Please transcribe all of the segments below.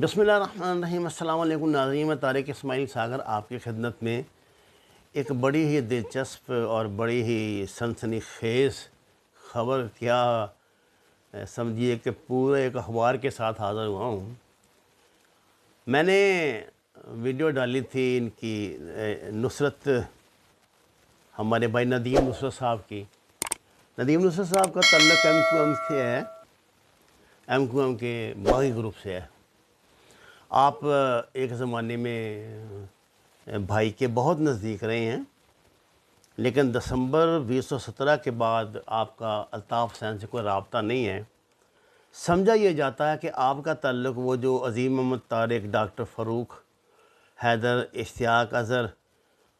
बिस्मिल्लाहिर्रहमानिर्रहीम। अस्सलाम वालेकुम नाज़रीन, मैं तारिक इस्माइल सागर आपकी खिदमत में एक बड़ी ही दिलचस्प और बड़ी ही सनसनीखेज़ ख़बर क्या समझिए कि पूरे एक अखबार के साथ हाज़िर हुआ हूँ। मैंने वीडियो डाली थी इनकी नुसरत, हमारे भाई नदीम नुसरत साहब की। नदीम नुसरत साहब का तल्लुक़ MQM से है, MQM के बागी ग्रुप से है। आप एक ज़माने में भाई के बहुत नज़दीक रहे हैं, लेकिन दिसंबर 2017 के बाद आपका अल्ताफ़ हुसैन से कोई रब्ता नहीं है। समझा ये जाता है कि आपका ताल्लुक़ वो जो अज़ीम मोहम्मद तारिक, डॉक्टर फ़ारूक, हैदर, इश्तियाक अज़हर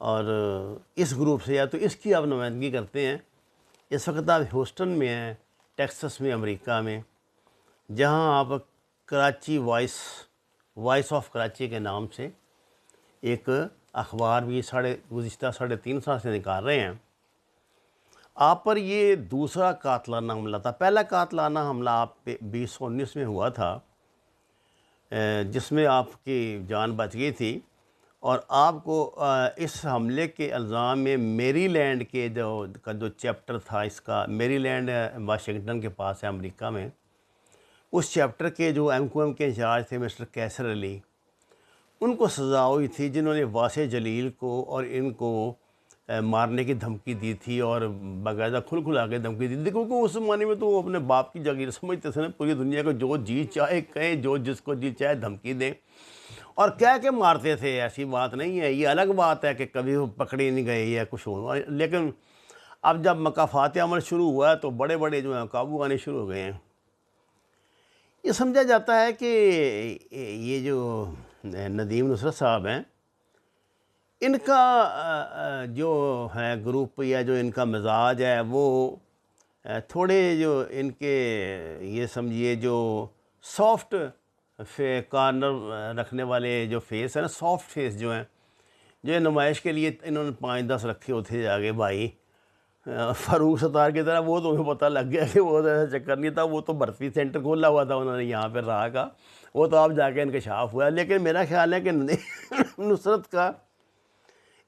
और इस ग्रुप से है, तो इसकी आप नुमाइंदगी करते हैं। इस वक्त आप ह्यूस्टन में हैं, टेक्सास में, अमेरिका में, जहां आप कराची वॉइस ऑफ कराची के नाम से एक अखबार भी गुज़िश्ता 3.5 साल से निकाल रहे हैं। आप पर ये दूसरा कातलाना हमला था। पहला कातलाना हमला आप पे 2019 में हुआ था, जिसमें आपकी जान बच गई थी और आपको इस हमले के इल्ज़ाम में मेरीलैंड के जो चैप्टर था, इसका मेरीलैंड वाशिंगटन के पास है अमेरिका में, उस चैप्टर के जो MQM के इंचार्ज थे मिस्टर कैसर अली, उनको सज़ा हुई थी, जिन्होंने वासे जलील को और इनको मारने की धमकी दी थी और बाकायदा खुला के धमकी दी थी, क्योंकि उस ज़माने में तो वो अपने बाप की जागीर समझते थे ना। पूरी दुनिया को जो जी चाहे कहें, जो जिसको जी चाहे धमकी दें और कह के मारते थे। ऐसी बात नहीं है। ये अलग बात है कि कभी वो पकड़े नहीं गए या कुछ हुआ, लेकिन अब जब मकाफात अमल शुरू हुआ है तो बड़े बड़े जो हैं काबू आने शुरू हो गए हैं। ये समझा जाता है कि ये जो नदीम नुसरत साहब हैं, इनका जो है ग्रुप या जो इनका मिजाज है वो थोड़े जो इनके ये समझिए जो सॉफ्ट कॉर्नर रखने वाले जो फेस है ना, सॉफ्ट फेस जो हैं, जो नुमाइश के लिए इन्होंने 5-10 रखे होते आगे भाई फ़ारूक सत्तार की तरह। वो तो हमें पता लग गया कि वो तो ऐसा चक्कर नहीं था, वो तो भर्ती सेंटर खोला हुआ था उन्होंने यहाँ पर रहा का, वो तो अब जाके इंकशाफ हुआ। लेकिन मेरा ख्याल है कि नुसरत का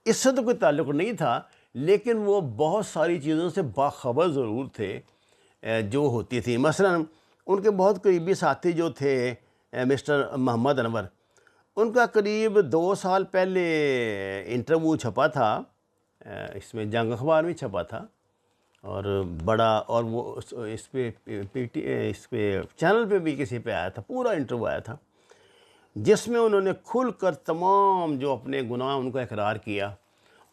इससे तो कोई ताल्लुक़ नहीं था, लेकिन वो बहुत सारी चीज़ों से बाखबर ज़रूर थे जो होती थी। मसलन उनके बहुत करीबी साथी जो थे मिस्टर मोहम्मद अनवर, उनका करीब 2 साल पहले इंटरव्यू छपा था, इसमें जंग अखबार में छपा था और बड़ा, और वो इस पे चैनल पे भी किसी पे आया था, पूरा इंटरव्यू आया था, जिसमें उन्होंने खुलकर तमाम जो अपने गुनाह उनको इकरार किया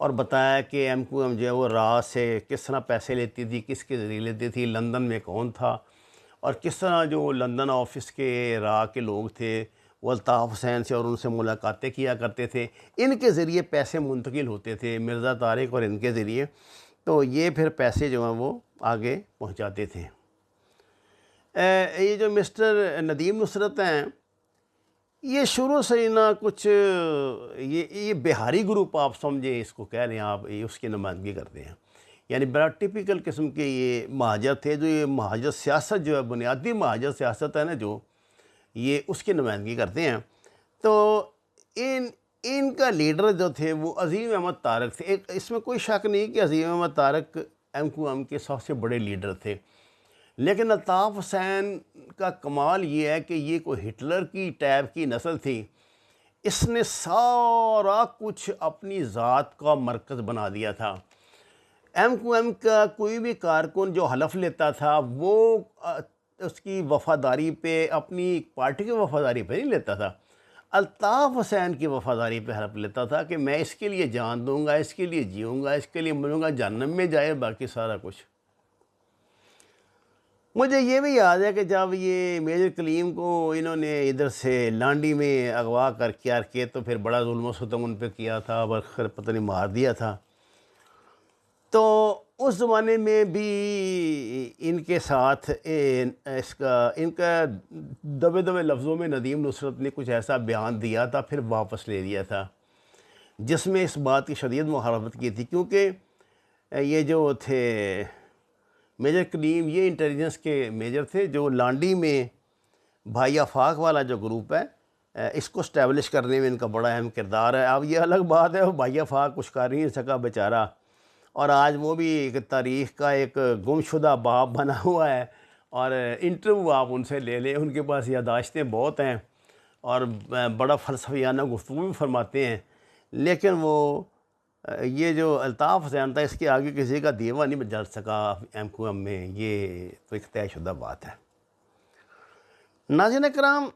और बताया कि MQM जो है वो राज से किस तरह पैसे लेती थी, किसके ज़रिए लेती थी, लंदन में कौन था और किस तरह जो लंदन ऑफिस के रा के लोग थे वो अल्ताफ़ हुसैन से और उनसे मुलाकातें किया करते थे। इनके ज़रिए पैसे मुंतकिल होते थे, मिर्ज़ा तारिक और इनके ज़रिए, तो ये फिर पैसे जो हैं वो आगे पहुँचाते थे। ये जो मिस्टर नदीम नुसरत हैं, ये शुरू से ही ना कुछ ये बिहारी ग्रुप आप समझे, इसको कह रहे हैं आप, ये उसकी नुमाइंदगी करते हैं। यानी बड़ा टिपिकल किस्म के ये महाजर थे, जो ये महाजर सियासत जो है, बुनियादी महाजर सियासत है ना, जो ये उसकी नुमाइंदगी करते हैं। तो इनका लीडर जो थे वो अज़ीम अहमद तारक थे। एक इसमें कोई शक नहीं कि अज़ीम अहमद तारक MQM के सबसे बड़े लीडर थे, लेकिन अल्ताफ़ हुसैन का कमाल ये है कि ये कोई हिटलर की टाइप की नस्ल थी। इसने सारा कुछ अपनी ज़ात का मरकज़ बना दिया था। MQM का कोई भी कारकुन जो हलफ लेता था वो उसकी वफ़ादारी पे, अपनी पार्टी की वफ़ादारी पे नहीं लेता था, अल्ताफ़ हुसैन की वफ़ादारी पे हलफ लेता था कि मैं इसके लिए जान दूंगा, इसके लिए जीऊँगा, इसके लिए मरूँगा, जहन्नम में जाए बाकी सारा कुछ। मुझे ये भी याद है कि जब ये मेजर कलीम को इन्होंने इधर से लांडी में अगवा कर के तो फिर बड़ा जुल्म सितम उन पर किया था, बखर पता नहीं मार दिया था। तो उस ज़माने में भी इनके साथ इनका दबे दबे लफ्ज़ों में नदीम नुसरत ने कुछ ऐसा बयान दिया था, फिर वापस ले लिया था, जिसमें इस बात की शदीद मुखालफत की थी, क्योंकि ये जो थे मेजर कलीम, ये इंटेलिजेंस के मेजर थे, जो लांडी में भाई आफाक वाला जो ग्रुप है इसको स्टैब्लिश करने में इनका बड़ा अहम किरदार है। अब ये अलग बात है, वो भाई आफाक कुछ कर नहीं सका बेचारा, और आज वो भी एक तारीख़ का एक गुमशुदा बाप बना हुआ है। और इंटरव्यू आप उनसे ले लें, उनके पास यादाश्तें बहुत हैं और बड़ा फ़लसफ़ियाना गुफ्तगू भी फरमाते हैं। लेकिन वो ये जो अल्ताफ़ हुसैन था, इसके आगे किसी का दीवा नहीं जल सका MQM में, ये तो एक तयशुदा बात है। नाज़रीन किराम,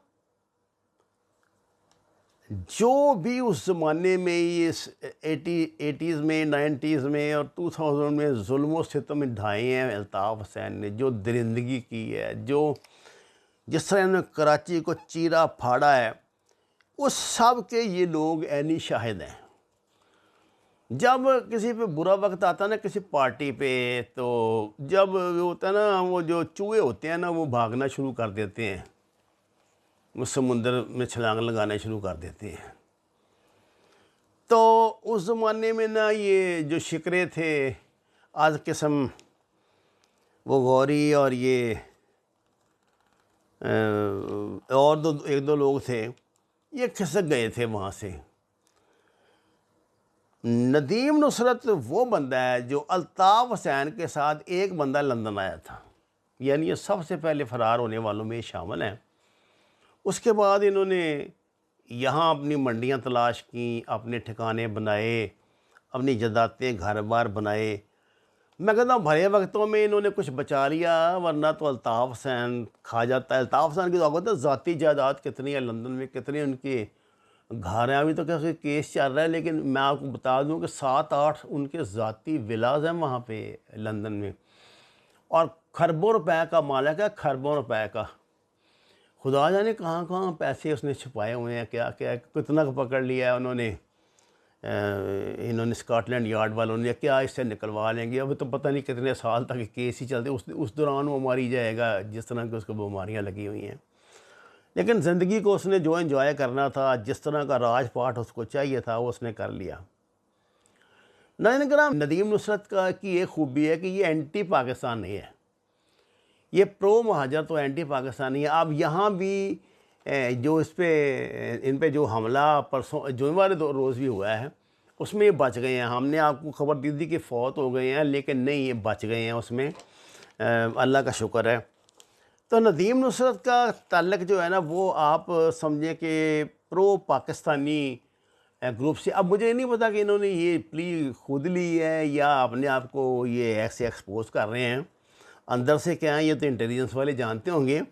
जो भी उस ज़माने में ये 80s में, 90s में और 2000 में जुल्म सितम ढाए हैं अल्ताफ़ हुसैन ने, जो दरिंदगी की है, जो जिस तरह इन्होंने कराची को चीरा फाड़ा है, उस सब के ये लोग ऐनी शाहिद हैं। जब किसी पे बुरा वक्त आता है ना, किसी पार्टी पे, तो जब वो होता है ना, वो जो चूहे होते हैं ना, वो भागना शुरू कर देते हैं, वो समुंदर में छलांग लगाना शुरू कर देते हैं। तो उस ज़माने में ना ये जो शिकरे थे, आज किस्म वो गौरी और ये और एक दो लोग थे, ये खिसक गए थे वहाँ से। नदीम नुसरत वो बंदा है जो अल्ताफ़ हुसैन के साथ एक बंदा लंदन आया था, यानी ये सबसे पहले फ़रार होने वालों में शामिल हैं। उसके बाद इन्होंने यहाँ अपनी मंडियाँ तलाश की, अपने ठिकाने बनाए, अपनी जदातें घर बार बनाए। मैं कहता हूँ भरे वक्तों में इन्होंने कुछ बचा लिया, वरना तो अल्ताफ़ हुसैन खा जाता है। अल्ताफ़ हुसैन की तो ज़ाती जायदाद कितनी है लंदन में, कितने उनके घर हैं। अभी तो कैसे केस चल रहा है, लेकिन मैं आपको बता दूं कि 7-8 उनके ज़ाती विलाज हैं वहाँ पे लंदन में, और खरबों रुपए का मालिक है, खरबों रुपए का। खुदा जाने कहाँ कहाँ पैसे उसने छुपाए हुए हैं, क्या क्या कितना पकड़ लिया है उन्होंने। इन्होंने स्कॉटलैंड यार्ड वालों ने क्या इससे निकलवा लेंगे। अब तो पता नहीं कितने साल तक केस ही चलते, उस दौरान वो मारी जाएगा जिस तरह की उसको बीमारियाँ लगी हुई हैं। लेकिन ज़िंदगी को उसने जो एंजॉय करना था, जिस तरह का राजपाट उसको चाहिए था, वो उसने कर लिया। नाज़रीन, नदीम नुसरत का की एक खूबी है कि ये एंटी पाकिस्तान नहीं है, ये प्रो महाजर तो एंटी पाकिस्तानी है। अब यहाँ भी जो इन पे जो हमला परसों जुम्मेवार रोज़ भी हुआ है, उसमें ये बच गए हैं। हमने आपको खबर दी थी कि फ़ौत हो गए हैं, लेकिन नहीं, ये बच गए हैं उसमें, अल्लाह का शुक्र है। तो नदीम नुसरत का ताल्लुक़ जो है ना, वो आप समझें कि प्रो पाकिस्तानी ग्रुप से। अब मुझे नहीं पता कि इन्होंने ये प्ली खुद ली है या अपने आप को ये ऐसे एक्सपोज कर रहे हैं, अंदर से क्या है ये तो इंटेलिजेंस वाले जानते होंगे।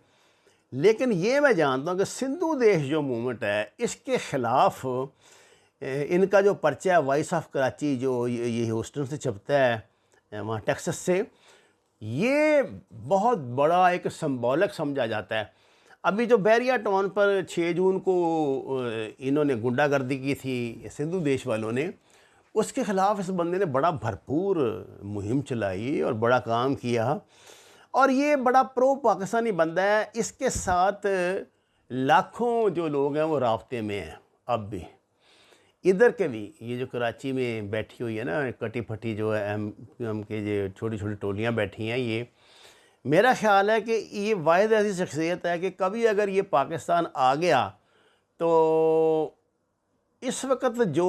लेकिन ये मैं जानता हूँ कि सिंधु देश जो मूवमेंट है, इसके ख़िलाफ़ इनका जो पर्चा है वॉइस ऑफ कराची, जो ये ह्यूस्टन से छपता है, वहाँ टेक्सास से, ये बहुत बड़ा एक सिंबॉलिक समझा जाता है। अभी जो बैरिया टाउन पर 6 जून को इन्होंने गुंडागर्दी की थी सिंधु देश वालों ने, उसके ख़िलाफ़ इस बंदे ने बड़ा भरपूर मुहिम चलाई और बड़ा काम किया, और ये बड़ा प्रो पाकिस्तानी बंदा है। इसके साथ लाखों जो लोग हैं वो राब्ते में हैं अब भी। इधर के भी ये जो कराची में बैठी हुई है ना कटी फटी जो है हम के जो छोटी छोटी टोलियाँ बैठी हैं, ये मेरा ख्याल है कि ये वाहिद ऐसी शख्सियत है कि कभी अगर ये पाकिस्तान आ गया तो इस वक्त जो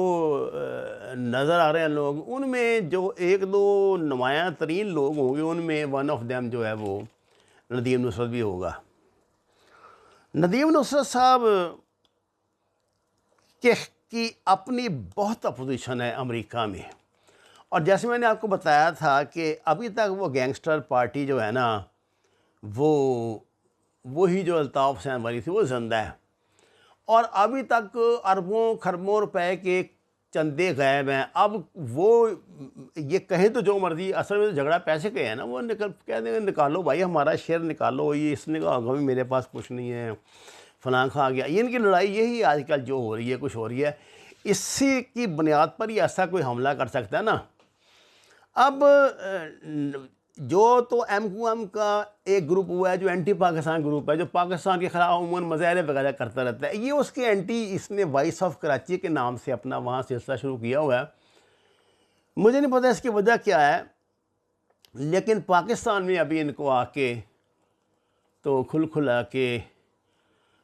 नज़र आ रहे हैं लोग, उनमें जो एक दो नुमायाँ तरीन लोग होंगे, उनमें वन ऑफ देम जो है वो नदीम नुसरत भी होगा। नदीम नुसरत साहब की अपनी बहुत अपोजिशन है अमेरिका में, और जैसे मैंने आपको बताया था कि अभी तक वो गैंगस्टर पार्टी जो है ना, वही जो अल्ताफ़ हुसैन वाली थी वो ज़िंदा है, और अभी तक अरबों खरबों रुपए के चंदे गायब हैं। अब वो ये कहें तो जो मर्ज़ी, असल में तो झगड़ा पैसे के है ना, वो कह देंगे निकालो भाई हमारा शेयर निकालो, ये इसने कहा होगा मेरे पास कुछ नहीं है, फलां खा गया। ये इनकी लड़ाई यही आजकल जो हो रही है, कुछ हो रही है, इसी की बुनियाद पर ही ऐसा कोई हमला कर सकता है ना। अब जो तो MQM का एक ग्रुप हुआ है जो एंटी पाकिस्तान ग्रुप है, जो पाकिस्तान के ख़िलाफ़ उमूमन मज़ाहरे वगैरह करता रहता है, ये उसके एंटी, इसने वॉइस ऑफ कराची के नाम से अपना वहाँ सिलसिला शुरू किया हुआ है। मुझे नहीं पता इसकी वजह क्या है, लेकिन पाकिस्तान में अभी इनको आके तो खुल खुला के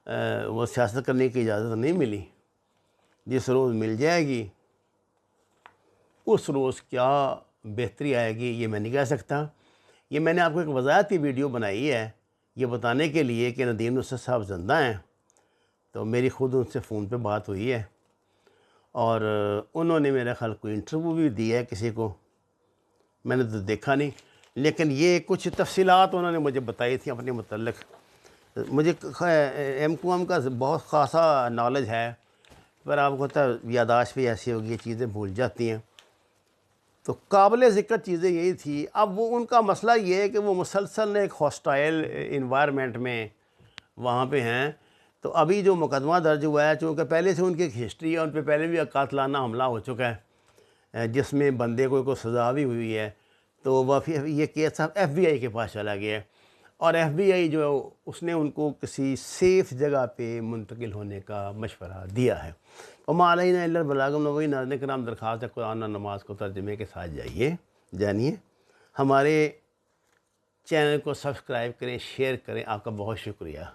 वो सियासत करने की इजाज़त नहीं मिली। जिस रोज़ मिल जाएगी उस रोज़ क्या बेहतरी आएगी ये मैं नहीं कह सकता। ये मैंने आपको एक वज़ाहती वीडियो बनाई है ये बताने के लिए कि नदीम नुसरत साहब ज़िंदा हैं। तो मेरी ख़ुद उनसे फ़ोन पे बात हुई है और उन्होंने मेरा ख़्याल कोई इंटरव्यू भी दिया है किसी को, मैंने तो देखा नहीं, लेकिन ये कुछ तफ़सीलात उन्होंने मुझे बताई थी अपने मुतल्लिक़। मुझे एम का बहुत ख़ासा नॉलेज है, पर आपको पता है याददाश्त भी ऐसी होगी, चीज़ें भूल जाती हैं। तो काबिल ज़िक्र चीज़ें यही थी। अब वो उनका मसला ये है कि वो मुसलसल एक हॉस्टाइल इन्वायरमेंट में वहाँ पे हैं। तो अभी जो मुकदमा दर्ज हुआ है, चूँकि पहले से उनकी एक हिस्ट्री है, उन पे पहले भी कातलाना हमला हो चुका है जिसमें बंदे को सज़ा भी हुई है। तो वह फिर ये केस अब FBI के पास चला गया है और FBI जो उसने उनको किसी सेफ़ जगह पे मुंतकिल होने का मशवरा दिया है। वमा अलैना इल्लल बलागुल मुबीन। नाज़रीन किराम, दरख्वास्त है कुरान और नमाज को तर्जुमे के साथ जानिए। हमारे चैनल को सब्सक्राइब करें, शेयर करें। आपका बहुत शुक्रिया।